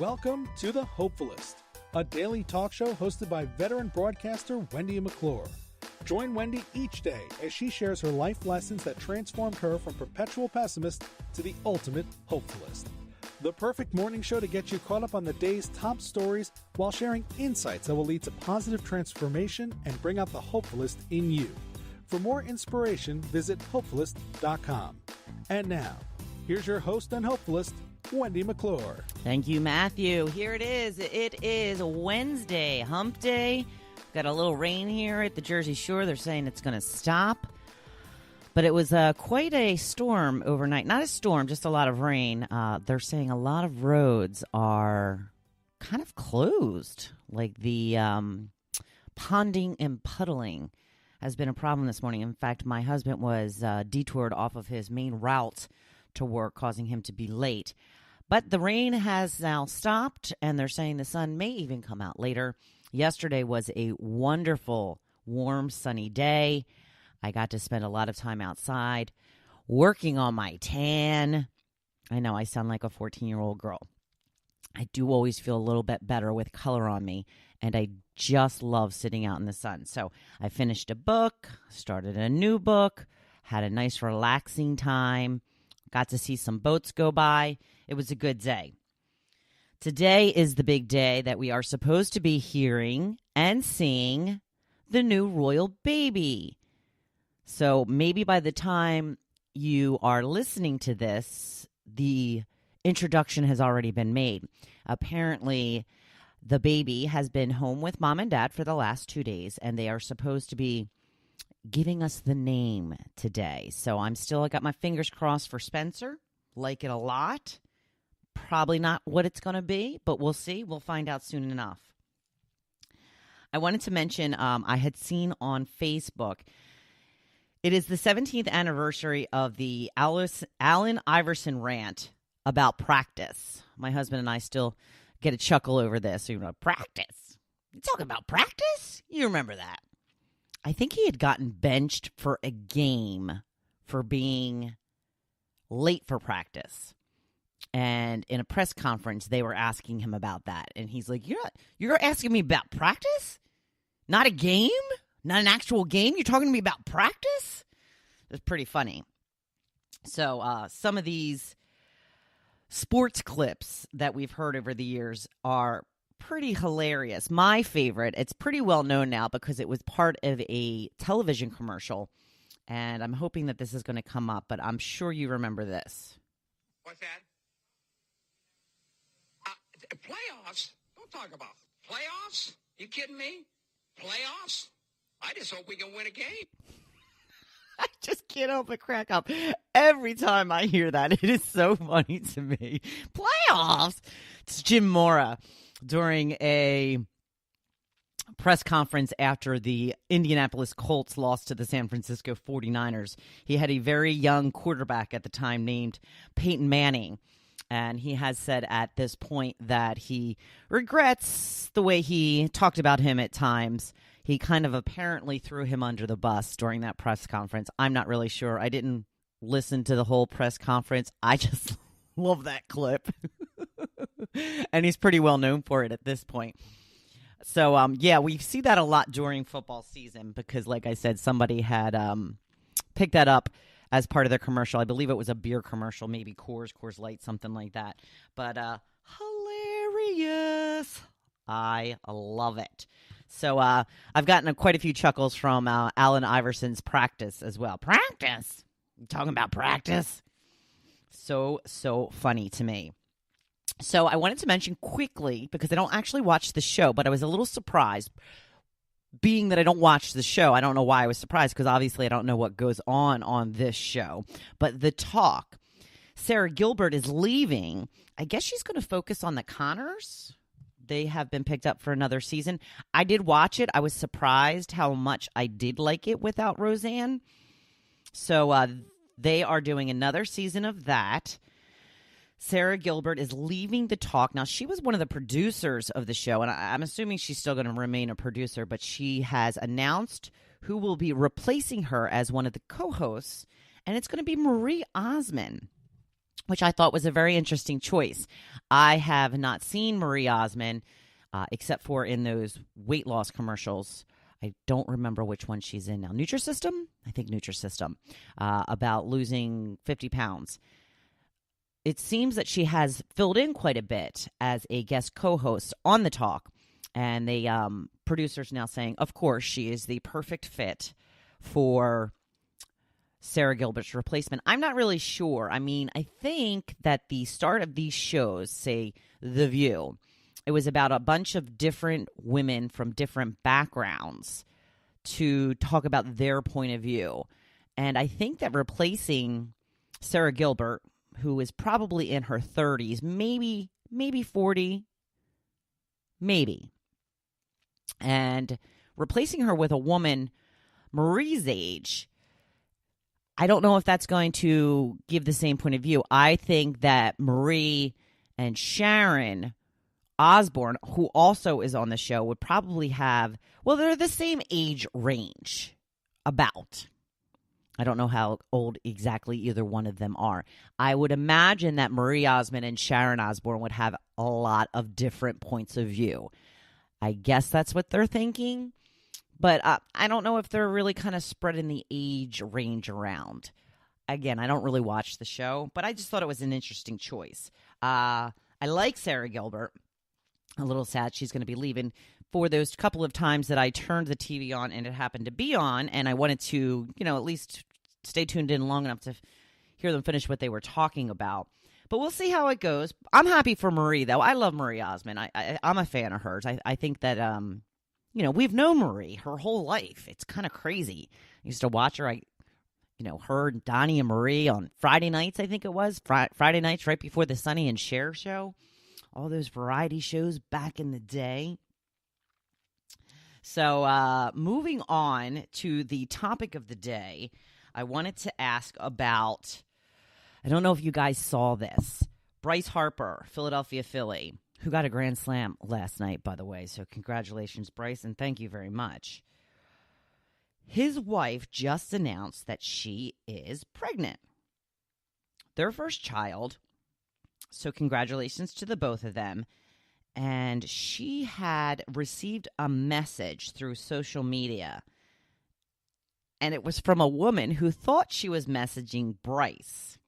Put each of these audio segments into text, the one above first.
Welcome to the Hopefulist, a daily talk show hosted by veteran broadcaster Wendy McClure. Join Wendy each day as she shares her life lessons that transformed her from perpetual pessimist to the ultimate hopefulist. The perfect morning show to get you caught up on the day's top stories while sharing insights that will lead to positive transformation and bring out the hopefulist in you. For more inspiration, visit hopefulist.com. And now, here's your host and hopefulist, Wendy McClure. Thank you, Matthew. Here it is. It is Wednesday, hump day. Got a little rain here at the Jersey Shore. They're saying it's going to stop. But it was quite a storm overnight. Not a storm, just a lot of rain. They're saying a lot of roads are kind of closed. Like the ponding and puddling has been a problem this morning. In fact, my husband was detoured off of his main route to work, causing him to be late. But the rain has now stopped, and they're saying the sun may even come out later. Yesterday was a wonderful, warm, sunny day. I got to spend a lot of time outside working on my tan. I know I sound like a 14-year-old girl. I do always feel a little bit better with color on me, and I just love sitting out in the sun. So I finished a book, started a new book, had a nice relaxing time, got to see some boats go by. It was a good day. Today is the big day that we are supposed to be hearing and seeing the new royal baby. So maybe by the time you are listening to this, the introduction has already been made. Apparently, the baby has been home with mom and dad for the last 2 days, and they are supposed to be giving us the name today. So I got my fingers crossed for Spencer. Like it a lot. Probably not what it's going to be, but we'll see. We'll find out soon enough. I wanted to mention I had seen on Facebook, it is the 17th anniversary of the Allen Iverson rant about practice. My husband and I still get a chuckle over this. You know, practice. You talking about practice? You remember that. I think he had gotten benched for a game for being late for practice. And in a press conference, they were asking him about that. And he's like, you're asking me about practice? Not a game? Not an actual game? You're talking to me about practice? It's pretty funny. So some of these sports clips that we've heard over the years are pretty hilarious. My favorite, it's pretty well known now because it was part of a television commercial. And I'm hoping that this is going to come up, but I'm sure you remember this. What's that? Playoffs? Don't talk about playoffs. You kidding me? Playoffs? I just hope we can win a game. I just can't help but crack up every time I hear that. It is so funny to me. Playoffs? It's Jim Mora during a press conference after the Indianapolis Colts lost to the San Francisco 49ers. He had a very young quarterback at the time named Peyton Manning. And he has said at this point that he regrets the way he talked about him at times. He kind of apparently threw him under the bus during that press conference. I'm not really sure. I didn't listen to the whole press conference. I just love that clip. And he's pretty well known for it at this point. So, we see that a lot during football season because, like I said, somebody had picked that up as part of their commercial. I believe it was a beer commercial, maybe Coors Light, something like that. But hilarious. I love it. So I've gotten quite a few chuckles from Allen Iverson's practice as well. Practice? You talking about practice? So funny to me. So I wanted to mention quickly, because I don't actually watch the show, but I was a little surprised. Being that I don't watch the show, I don't know why I was surprised, because obviously I don't know what goes on this show. But The Talk, Sarah Gilbert is leaving. I guess she's going to focus on the Connors. They have been picked up for another season. I did watch it. I was surprised how much I did like it without Roseanne. So they are doing another season of that. Sarah Gilbert is leaving The Talk. Now, she was one of the producers of the show, and I'm assuming she's still going to remain a producer, but she has announced who will be replacing her as one of the co-hosts, and it's going to be Marie Osmond. which I thought was a very interesting choice. I have not seen Marie Osmond except for in those weight loss commercials. I don't remember which one she's in now. Nutrisystem? I think Nutrisystem, about losing 50 pounds. It seems that she has filled in quite a bit as a guest co-host on the talk. And the producers now saying, of course, she is the perfect fit for Sarah Gilbert's replacement. I'm not really sure. I mean, I think that the start of these shows, say The View, it was about a bunch of different women from different backgrounds to talk about their point of view. And I think that replacing Sarah Gilbert, who is probably in her 30s, maybe 40, maybe, and replacing her with a woman Marie's age, I don't know if that's going to give the same point of view. I think that Marie and Sharon Osbourne, who also is on the show, would probably have, well, they're the same age range, about. I don't know how old exactly either one of them are. I would imagine that Marie Osmond and Sharon Osbourne would have a lot of different points of view. I guess that's what they're thinking. But I don't know if they're really kind of spreading the age range around. Again, I don't really watch the show, but I just thought it was an interesting choice. I like Sarah Gilbert. A little sad she's going to be leaving. For those couple of times that I turned the TV on and it happened to be on, and I wanted to, at least stay tuned in long enough to hear them finish what they were talking about. But we'll see how it goes. I'm happy for Marie, though. I love Marie Osmond. I'm a fan of hers. I think that... we've known Marie her whole life. It's kind of crazy. I used to watch her, her and Donnie and Marie on Friday nights, I think it was. Friday nights right before the Sonny and Cher show. All those variety shows back in the day. So moving on to the topic of the day, I wanted to ask about, I don't know if you guys saw this, Bryce Harper, Philadelphia Philly, who got a grand slam last night, by the way. So congratulations, Bryce, and thank you very much. His wife just announced that she is pregnant. Their first child. So congratulations to the both of them. And she had received a message through social media. And it was from a woman who thought she was messaging Bryce.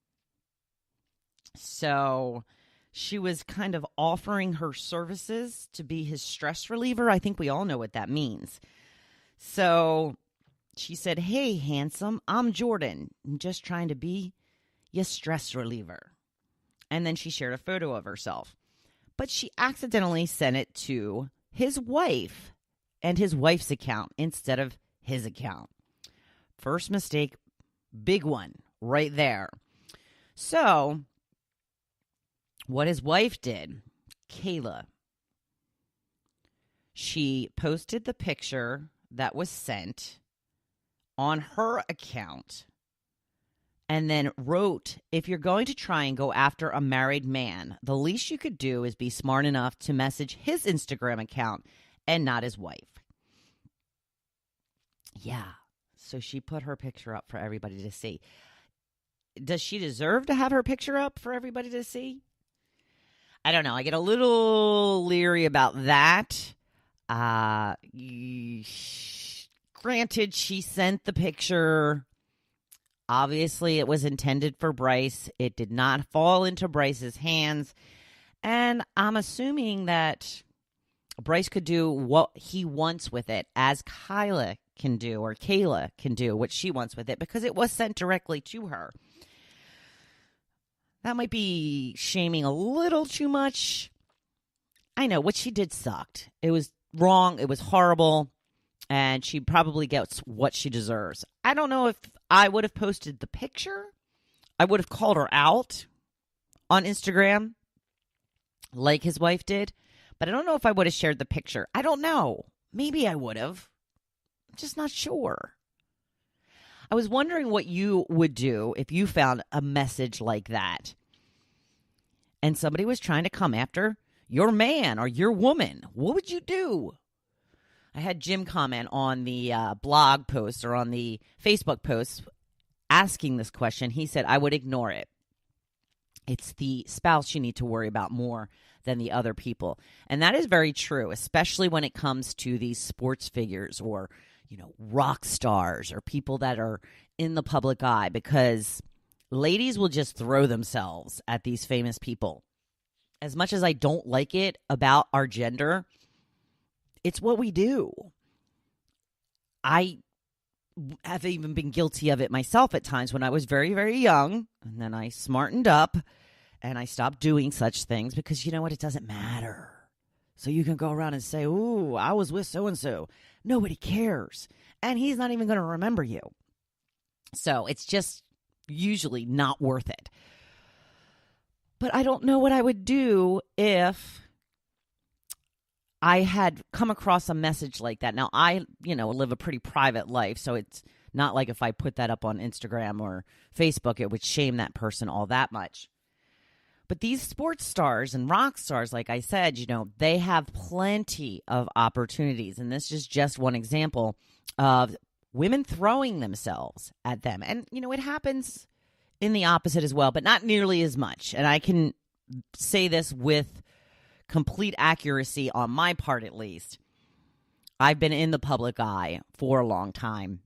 So she was kind of offering her services to be his stress reliever. I think we all know what that means. So she said, "Hey, handsome, I'm Jordan. I'm just trying to be your stress reliever." And then she shared a photo of herself. But she accidentally sent it to his wife and his wife's account instead of his account. First mistake, big one, right there. So what his wife did, Kayla, she posted the picture that was sent on her account and then wrote, "If you're going to try and go after a married man, the least you could do is be smart enough to message his Instagram account and not his wife." Yeah. So she put her picture up for everybody to see. Does she deserve to have her picture up for everybody to see? I don't know. I get a little leery about that. Granted, she sent the picture. Obviously, it was intended for Bryce. It did not fall into Bryce's hands. And I'm assuming that Bryce could do what he wants with it, as Kayla can do what she wants with it, because it was sent directly to her. That might be shaming a little too much. I know, what she did sucked. It was wrong. It was horrible. And she probably gets what she deserves. I don't know if I would have posted the picture. I would have called her out on Instagram like his wife did. But I don't know if I would have shared the picture. I don't know. Maybe I would have. I'm just not sure. I was wondering what you would do if you found a message like that and somebody was trying to come after your man or your woman. What would you do? I had Jim comment on the blog post or on the Facebook post asking this question. He said, "I would ignore it." It's the spouse you need to worry about more than the other people. And that is very true, especially when it comes to these sports figures or, rock stars or people that are in the public eye, because ladies will just throw themselves at these famous people. As much as I don't like it about our gender, it's what we do. I have even been guilty of it myself at times when I was very, very young, and then I smartened up and I stopped doing such things because you know what? It doesn't matter. So you can go around and say, ooh, I was with so-and-so. Nobody cares. And he's not even going to remember you. So it's just usually not worth it. But I don't know what I would do if I had come across a message like that. Now, I, live a pretty private life, so it's not like if I put that up on Instagram or Facebook, it would shame that person all that much. But these sports stars and rock stars, like I said, they have plenty of opportunities. And this is just one example of women throwing themselves at them. And, it happens in the opposite as well, but not nearly as much. And I can say this with complete accuracy on my part, at least. I've been in the public eye for a long time,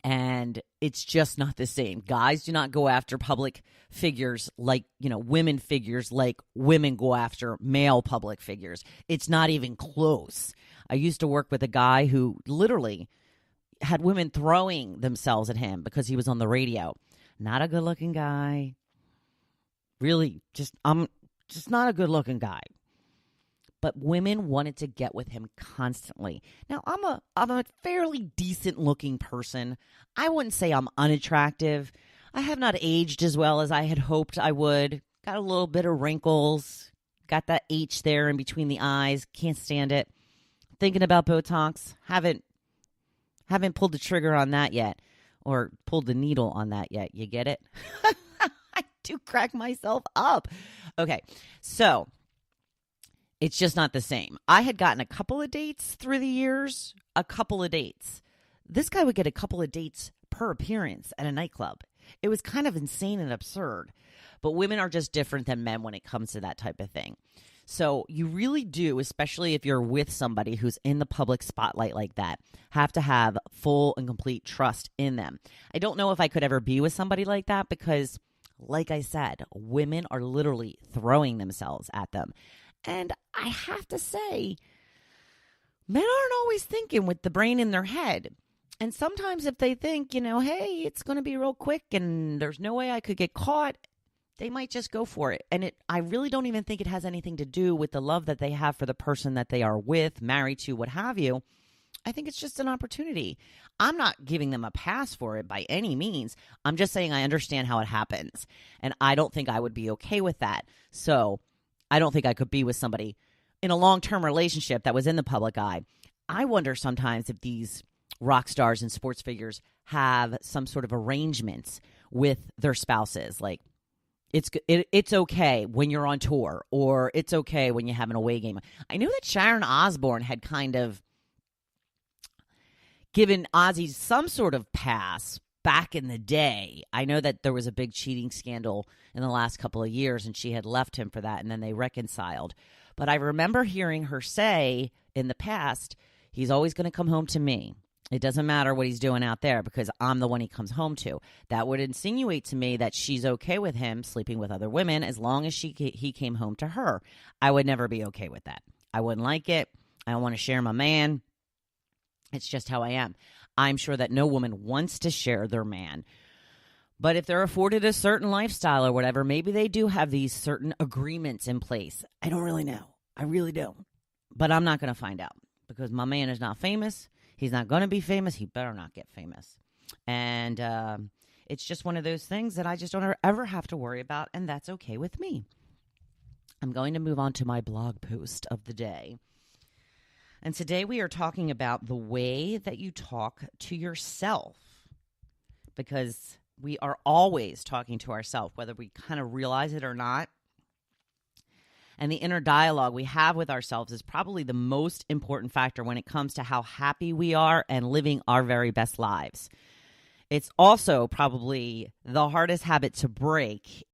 and it's just not the same. Guys do not go after public figures like, women figures like women go after male public figures. It's not even close. I used to work with a guy who literally had women throwing themselves at him because he was on the radio. Not a good-looking guy. Really, just not a good-looking guy. But women wanted to get with him constantly. Now, I'm a fairly decent-looking person. I wouldn't say I'm unattractive. I have not aged as well as I had hoped I would. Got a little bit of wrinkles. Got that H there in between the eyes. Can't stand it. Thinking about Botox. Haven't pulled the trigger on that yet. Or pulled the needle on that yet. You get it? I do crack myself up. Okay, so it's just not the same. I had gotten a couple of dates through the years. A couple of dates. This guy would get a couple of dates per appearance at a nightclub. It was kind of insane and absurd. But women are just different than men when it comes to that type of thing. So you really do, especially if you're with somebody who's in the public spotlight like that, have to have full and complete trust in them. I don't know if I could ever be with somebody like that because, like I said, women are literally throwing themselves at them. And I have to say, men aren't always thinking with the brain in their head. And sometimes if they think, hey, it's going to be real quick and there's no way I could get caught, they might just go for it. And I really don't even think it has anything to do with the love that they have for the person that they are with, married to, what have you. I think it's just an opportunity. I'm not giving them a pass for it by any means. I'm just saying I understand how it happens. And I don't think I would be okay with that. So I don't think I could be with somebody in a long-term relationship that was in the public eye. I wonder sometimes if these rock stars and sports figures have some sort of arrangements with their spouses, like, it's okay when you're on tour, or it's okay when you have an away game. I knew that Sharon Osbourne had kind of given Ozzy some sort of pass back in the day. I know that there was a big cheating scandal in the last couple of years, and she had left him for that, and then they reconciled. But I remember hearing her say in the past, he's always going to come home to me. It doesn't matter what he's doing out there because I'm the one he comes home to. That would insinuate to me that she's okay with him sleeping with other women as long as he came home to her. I would never be okay with that. I wouldn't like it. I don't want to share my man. It's just how I am. I'm sure that no woman wants to share their man. But if they're afforded a certain lifestyle or whatever, maybe they do have these certain agreements in place. I don't really know. I really don't. But I'm not going to find out because my man is not famous. He's not going to be famous. He better not get famous. And it's just one of those things that I just don't ever have to worry about, and that's okay with me. I'm going to move on to my blog post of the day. And today we are talking about the way that you talk to yourself, because we are always talking to ourselves, whether we kind of realize it or not. And the inner dialogue we have with ourselves is probably the most important factor when it comes to how happy we are and living our very best lives. It's also probably the hardest habit to break